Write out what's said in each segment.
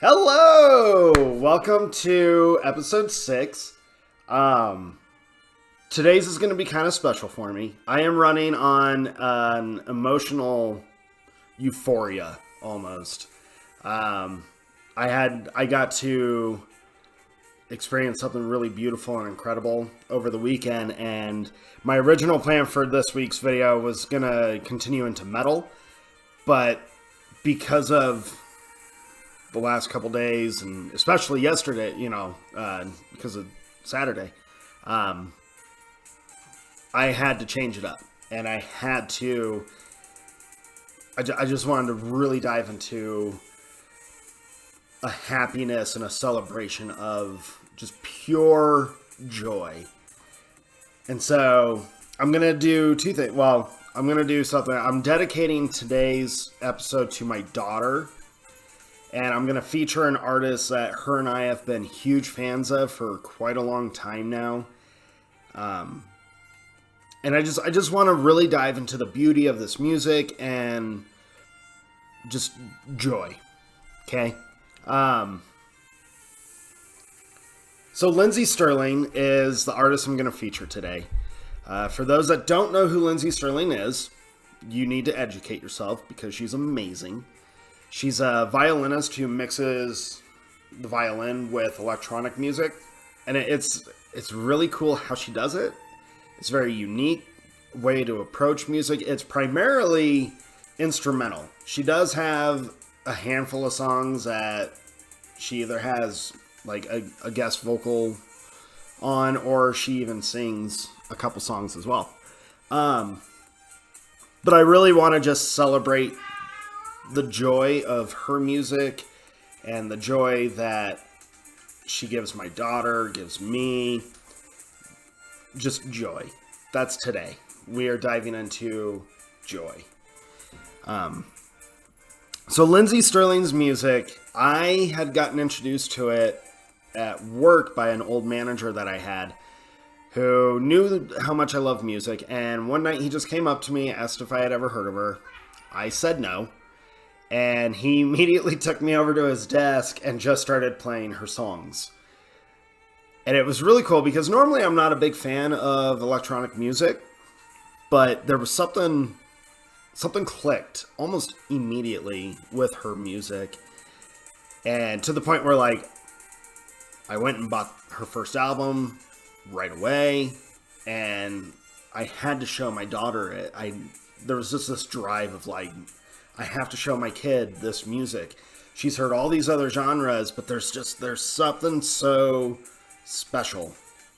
Hello! Welcome to episode 6. Today's is going to be kind of special for me. I am running on an emotional euphoria, almost. I got to experience something really beautiful and incredible over the weekend, and my original plan for this week's video was going to continue into metal, but because of the last couple days, and especially yesterday, because of Saturday, I had to change it up, and I just wanted to really dive into a happiness and a celebration of just pure joy. And so I'm going to do two things. Well, I'm going to do something. I'm dedicating today's episode to my daughter. And I'm going to feature an artist that her and I have been huge fans of for quite a long time now. And I just want to really dive into the beauty of this music and just joy. Okay? So Lindsey Stirling is the artist I'm going to feature today. For those that don't know who Lindsey Stirling is, you need to educate yourself because she's amazing. She's a violinist who mixes the violin with electronic music, and it's really cool how she does it. It's a very unique way to approach music. It's primarily instrumental. She does have a handful of songs that she either has like a guest vocal on, or she even sings a couple songs as well. But I really want to just celebrate the joy of her music and the joy that she gives my daughter, gives me. Just joy. That's today. We are diving into joy. So Lindsey Stirling's music, I had gotten introduced to it at work by an old manager that I had who knew how much I love music. And one night he just came up to me, asked if I had ever heard of her. I said no. And he immediately took me over to his desk and just started playing her songs. And it was really cool because normally I'm not a big fan of electronic music, but there was something clicked almost immediately with her music. And to the point where I went and bought her first album right away, and I had to show my daughter it. There was just this drive of I have to show my kid this music. She's heard all these other genres, but there's something so special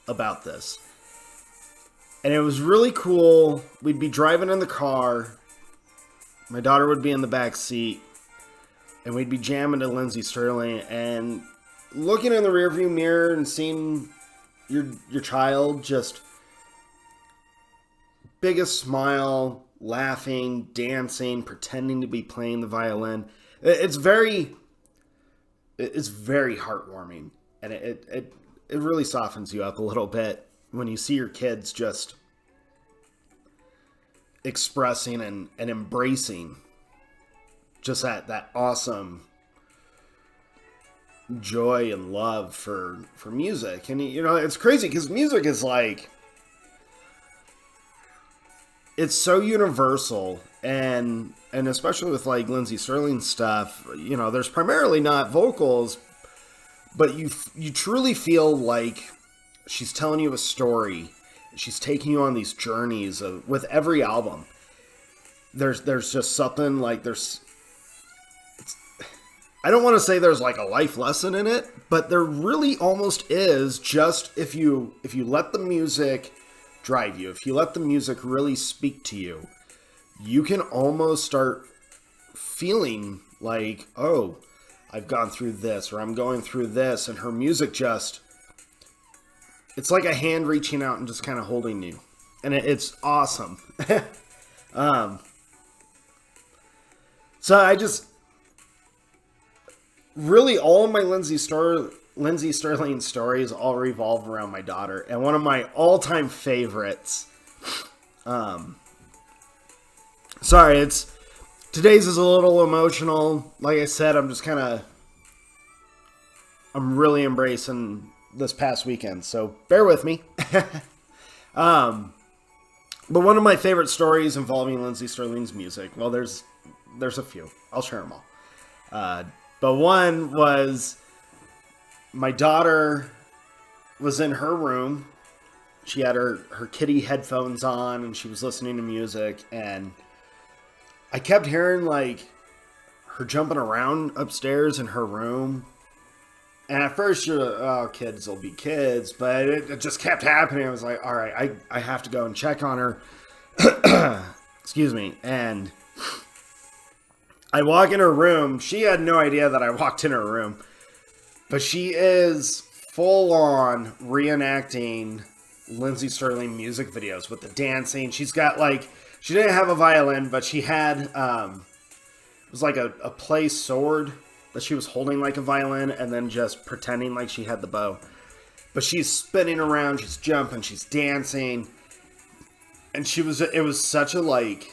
about this. And it was really cool. We'd be driving in the car. My daughter would be in the back seat, and we'd be jamming to Lindsey Stirling and looking in the rearview mirror and seeing your child just biggest smile, laughing, dancing, pretending to be playing the violin. It's very heartwarming, and it really softens you up a little bit when you see your kids just expressing and embracing just that awesome joy and love for music. And it's crazy because music is it's so universal, and especially with Lindsey Stirling stuff, there's primarily not vocals, but you truly feel like she's telling you a story. She's taking you on these journeys with every album. There's just something I don't want to say there's a life lesson in it, but there really almost is, just if you let the music drive you, if you let the music really speak to you, you can almost start feeling oh, I've gone through this, or I'm going through this, and her music it's like a hand reaching out and just kind of holding you, and it's awesome. So I just really, all of my Lindsey Stirling stories all revolve around my daughter, and one of my all-time favorites. Sorry, today's is a little emotional. Like I said, I'm just kind of I'm really embracing this past weekend, so bear with me. But one of my favorite stories involving Lindsey Stirling's music, well, there's a few. I'll share them all. But one was my daughter was in her room. She had her kitty headphones on and she was listening to music, and I kept hearing like her jumping around upstairs in her room. And at first you're like, oh, kids will be kids, but it just kept happening. I was like, all right, I have to go and check on her. Excuse me. And I walk in her room. She had no idea that I walked in her room, but she is full on reenacting Lindsey Stirling music videos with the dancing. She's got like, she didn't have a violin, but she had, it was like a play sword that she was holding like a violin and then just pretending like she had the bow. But she's spinning around, she's jumping, she's dancing. And it was such a like,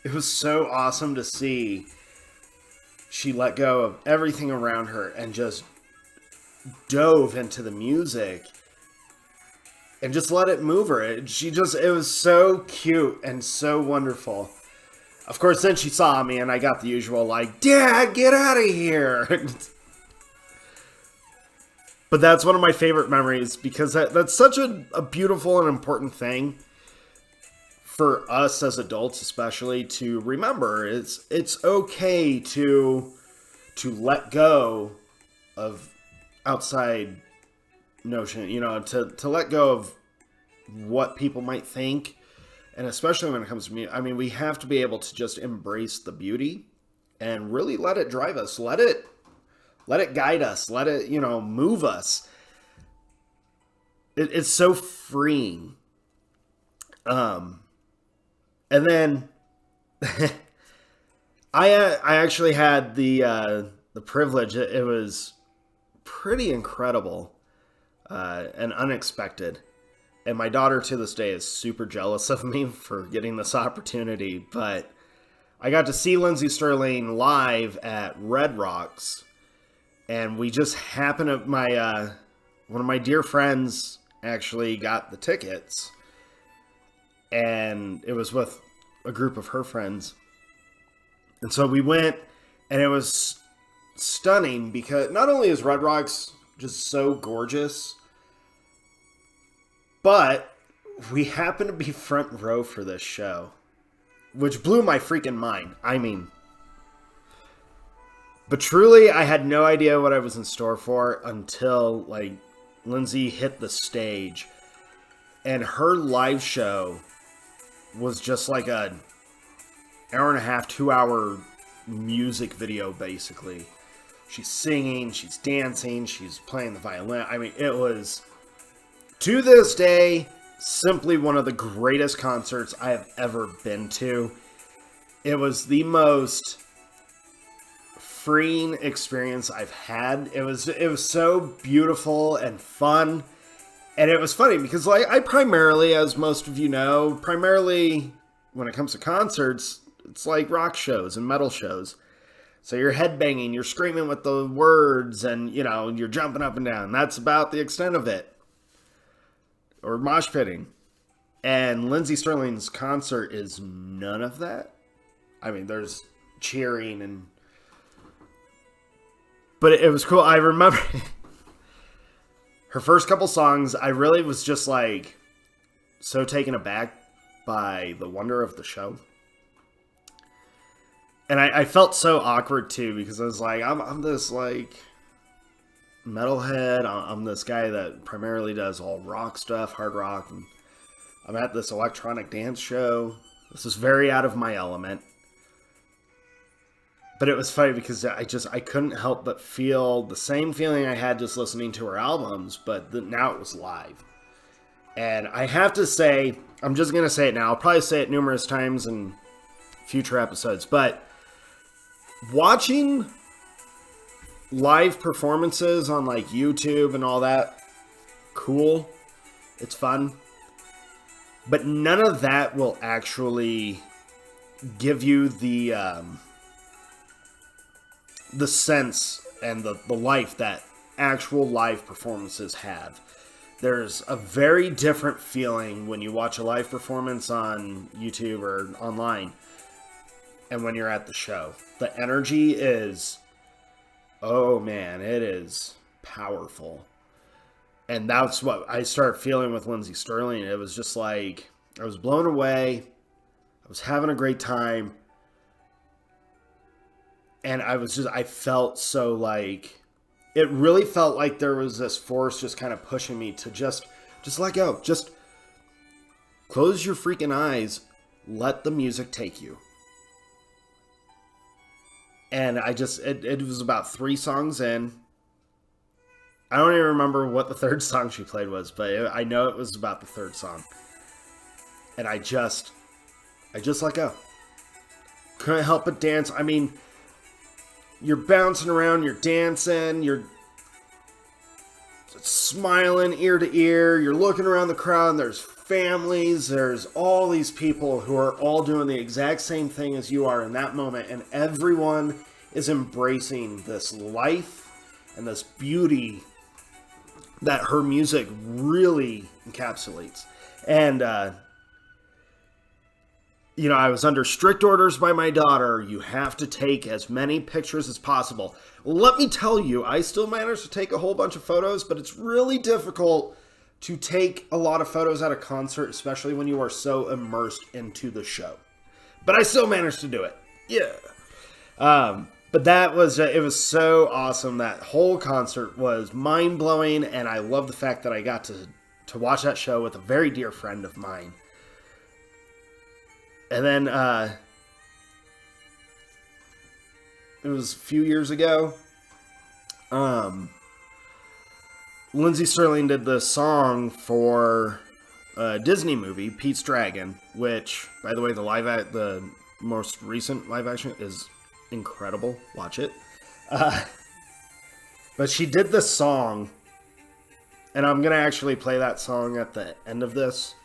it was so awesome to see. She let go of everything around her and just dove into the music and just let it move her. It was so cute and so wonderful. Of course, then she saw me and I got the usual like, Dad, get out of here. But that's one of my favorite memories because that's such a beautiful and important thing for us as adults, especially to remember. It's okay to let go of outside notion, to let go of what people might think. And especially when it comes to me, I mean, we have to be able to just embrace the beauty and really let it drive us. Let it guide us. Let it, move us. It's so freeing. And then I actually had the privilege. It was pretty incredible and unexpected. And my daughter to this day is super jealous of me for getting this opportunity. But I got to see Lindsey Stirling live at Red Rocks. And we just happened to, one of my dear friends actually got the tickets. And it was with a group of her friends. And so we went, and it was stunning because not only is Red Rocks just so gorgeous, but we happened to be front row for this show, which blew my freaking mind. I mean, but truly, I had no idea what I was in store for until, like, Lindsey hit the stage. And her live show was just like a hour and a half, 2 hour music video, basically. She's singing, she's dancing, she's playing the violin. I mean, it was, to this day, simply one of the greatest concerts I have ever been to. It was the most freeing experience I've had. It was so beautiful and fun. And it was funny because, like, I primarily, as most of you know, when it comes to concerts, it's like rock shows and metal shows. So you're headbanging, you're screaming with the words, and, you're jumping up and down. That's about the extent of it. Or mosh pitting. And Lindsey Stirling's concert is none of that. I mean, there's cheering but it was cool. I remember her first couple songs, I really was just like so taken aback by the wonder of the show. And I felt so awkward too, because I was like, I'm this like metalhead. I'm this guy that primarily does all rock stuff, hard rock, and I'm at this electronic dance show. This is very out of my element. But it was funny because I couldn't help but feel the same feeling I had just listening to her albums, but now it was live. And I have to say, I'm just going to say it now. I'll probably say it numerous times in future episodes, but watching live performances on like YouTube and all that, cool. It's fun. But none of that will actually give you the sense and the life that actual live performances have. There's a very different feeling when you watch a live performance on YouTube or online and when you're at the show. The energy is, oh man, it is powerful. And that's what I started feeling with Lindsey Stirling. It was just like, I was blown away. I was having a great time. And I felt so like, it really felt like there was this force just kind of pushing me to just let go. Just close your freaking eyes. Let the music take you. And it was about 3 songs in. I don't even remember what the 3rd song she played was, but I know it was about the 3rd song. And I just let go. Couldn't help but dance. I mean, you're bouncing around, you're dancing, you're smiling ear to ear, you're looking around the crowd, and there's families, there's all these people who are all doing the exact same thing as you are in that moment, and everyone is embracing this life and this beauty that her music really encapsulates. And, you know, I was under strict orders by my daughter. You have to take as many pictures as possible. Let me tell you, I still managed to take a whole bunch of photos, but it's really difficult to take a lot of photos at a concert, especially when you are so immersed into the show. But I still managed to do it. Yeah. But it was so awesome. That whole concert was mind-blowing, and I love the fact that I got to watch that show with a very dear friend of mine. And then, it was a few years ago, Lindsey Stirling did the song for a Disney movie, Pete's Dragon, which, by the way, the most recent live action is incredible. Watch it. But she did this song, and I'm going to actually play that song at the end of this.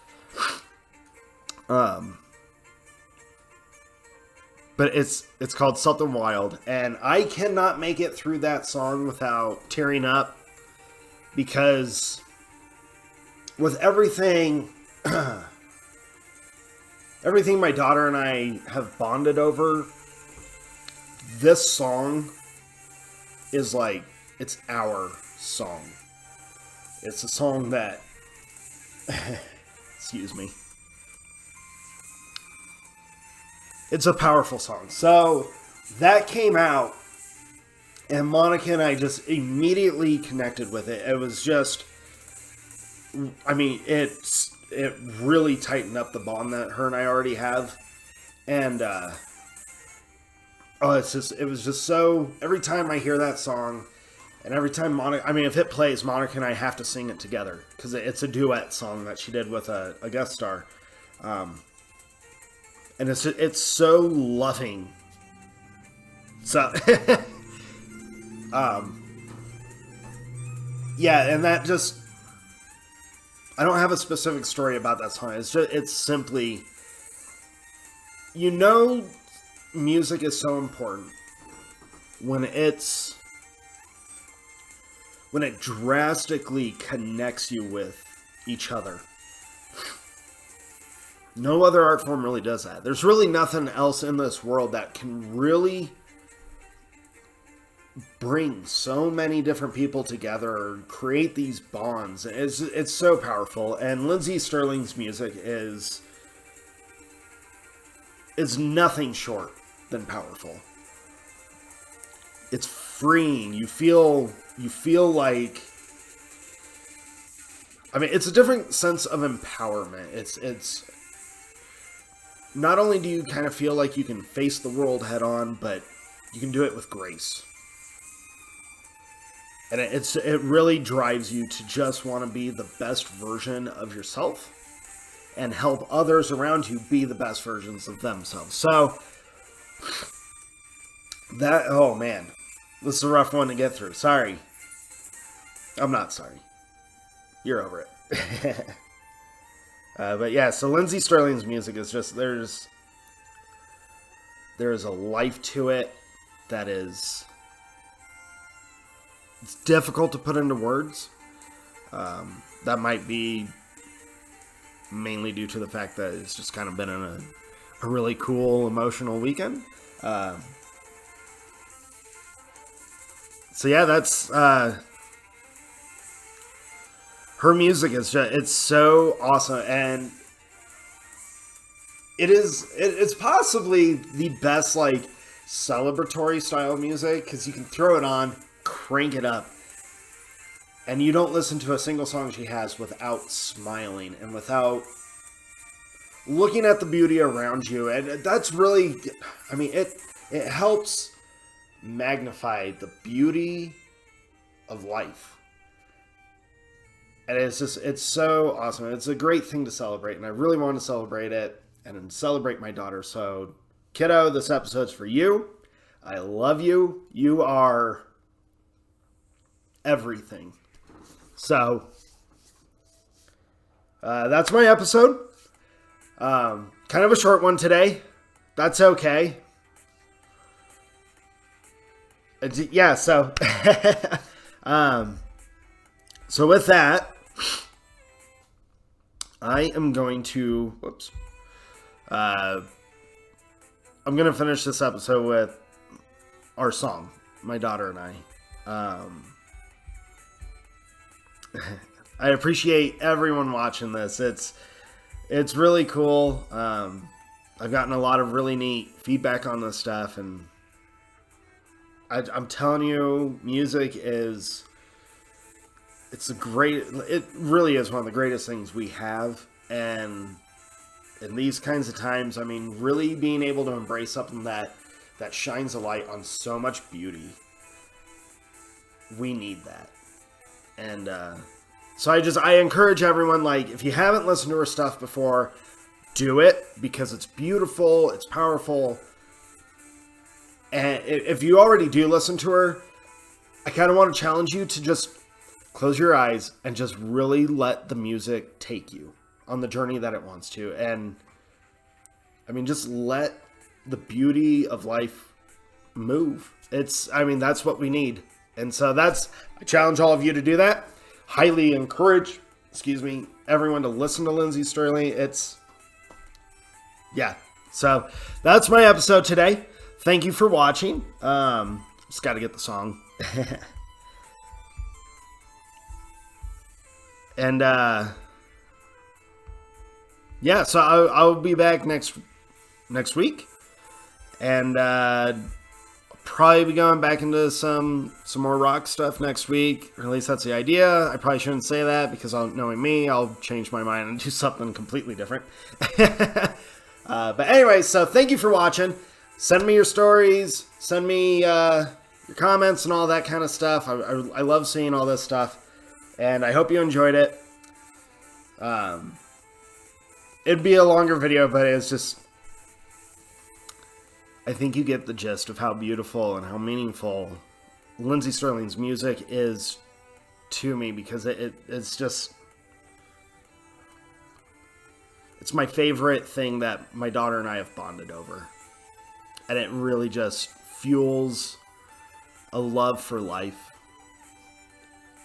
But it's called Something Wild, and I cannot make it through that song without tearing up, because with everything my daughter and I have bonded over, this song is like, it's our song. It's a song that, excuse me. It's a powerful song. So that came out, and Monica and I just immediately connected with it. It was just, I mean, it really tightened up the bond that her and I already have. And, it was just so, every time I hear that song, and every time Monica, I mean, if it plays, Monica and I have to sing it together, because it's a duet song that she did with a guest star. And it's so loving. So, yeah, and that just, I don't have a specific story about that song. It's simply, you know, music is so important when it drastically connects you with each other. No other art form really does that. There's really nothing else in this world that can really bring so many different people together, create these bonds. It's so powerful. And Lindsey Stirling's music is nothing short than powerful. It's freeing. You feel like, I mean, it's a different sense of empowerment. It's not only do you kind of feel like you can face the world head on, but you can do it with grace. And it really drives you to just want to be the best version of yourself and help others around you be the best versions of themselves. So, oh man, this is a rough one to get through. Sorry. I'm not sorry. You're over it. But yeah, so Lindsey Stirling's music is just, there's a life to it that is it's difficult to put into words. That might be mainly due to the fact that it's just kind of been a really cool, emotional weekend. So yeah, that's her music is it's so awesome, and it's possibly the best like celebratory style music, because you can throw it on, crank it up, and you don't listen to a single song she has without smiling and without looking at the beauty around you. And that's really, I mean, it helps magnify the beauty of life. And it's so awesome. It's a great thing to celebrate, and I really want to celebrate it and celebrate my daughter. So, kiddo, this episode's for you. I love you. You are everything. So, that's my episode. Kind of a short one today. That's okay. Yeah, so so with that, I am going to I'm going to finish this episode with our song, my daughter and I. I appreciate everyone watching this. It's really cool. I've gotten a lot of really neat feedback on this stuff, and I'm telling you, music it really is one of the greatest things we have. And in these kinds of times, I mean, really being able to embrace something that shines a light on so much beauty, we need that. And so I encourage everyone, like, if you haven't listened to her stuff before, do it, because it's beautiful, it's powerful. And if you already do listen to her, I kind of want to challenge you to just close your eyes and just really let the music take you on the journey that it wants to. And I mean, just let the beauty of life move. That's what we need. And so I challenge all of you to do that. Highly encourage, everyone to listen to Lindsey Stirling. So that's my episode today. Thank you for watching. Just got to get the song. And so I'll be back next week, and I'll probably be going back into some more rock stuff next week, or at least that's the idea. I probably shouldn't say that, because knowing me, I'll change my mind and do something completely different. But anyway, so thank you for watching. Send me your stories, send me your comments and all that kind of stuff. I love seeing all this stuff, and I hope you enjoyed it. It'd be a longer video, but it's just, I think you get the gist of how beautiful and how meaningful Lindsey Stirling's music is to me, because it's just, it's my favorite thing that my daughter and I have bonded over. And it really just fuels a love for life,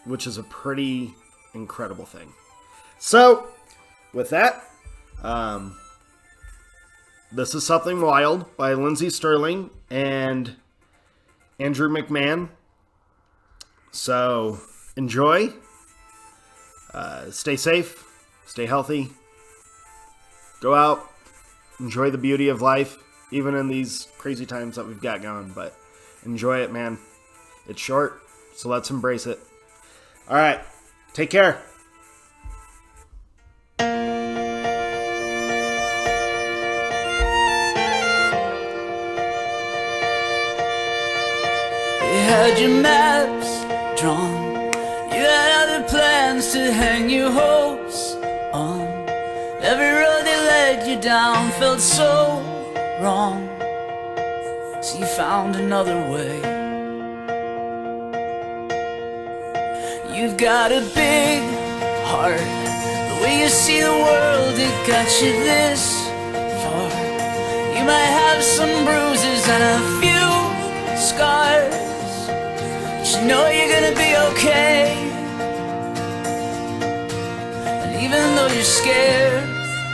which is a pretty incredible thing. So, with that, this is Something Wild by Lindsey Stirling and Andrew McMahon. So, enjoy. Stay safe. Stay healthy. Go out. Enjoy the beauty of life, even in these crazy times that we've got going. But enjoy it, man. It's short, so let's embrace it. All right. Take care. You had your maps drawn, you had other plans to hang your hopes on. Every road that led you down felt so wrong, so you found another way. You've got a big heart, the way you see the world, it got you this far. You might have some bruises and a few scars, but you you know you're gonna be okay. And even though you're scared,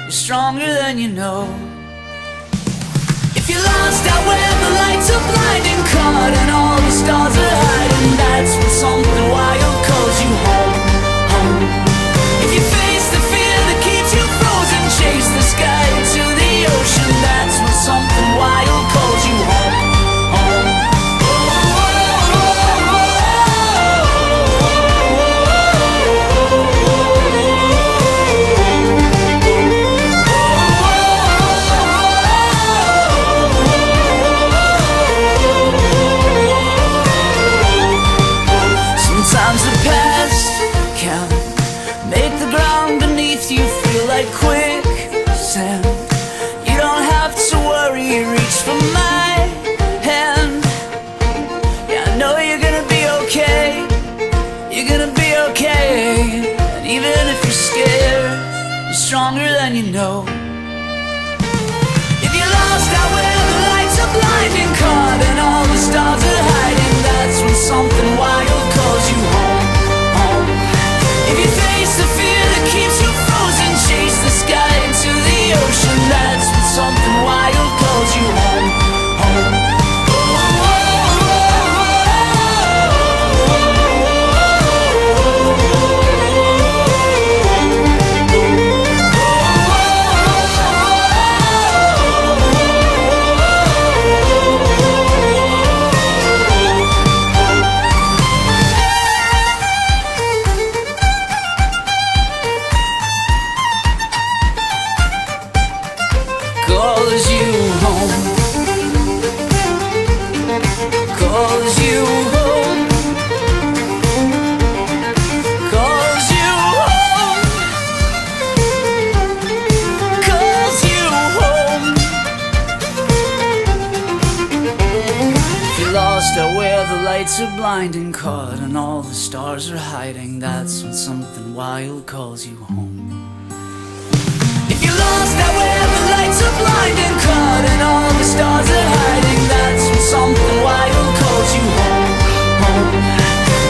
you're stronger than you know. If you're lost out where the lights are blinding, caught and all the stars are hiding, that's when something wild calls you home, home. If you face the fear that keeps you frozen, chase the sky into the ocean, that's when something wild calls you home, home. Sometimes the past can make the ground beneath you feel like quicksand. You don't have to worry, reach for my hand. Yeah, I know you're gonna be okay. You're gonna be okay. And even if you're scared, you're stronger than you know. If you're lost out where the lights are blinding, caught and all the stars are hiding, that's when something wild calls you home, home. If you face the fear that keeps you frozen, chase the sky into the ocean, that's when something wild calls you home, home. Calls you home, calls you home, calls you home, calls you home. If you're lost out where the lights are blinding, caught and all the stars are hiding, that's when something wild calls you home. If you're lost out where the lights are blinding, caught and all the stars are hiding, that's when something wild calls you home, home.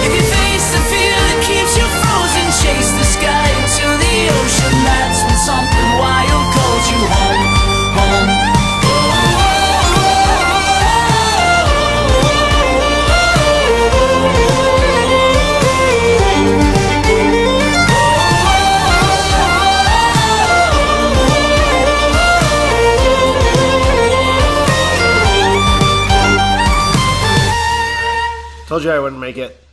If you face the fear that keeps you frozen, chase the sky into the ocean, that's when something wild calls you home, home. Told you I wouldn't make it.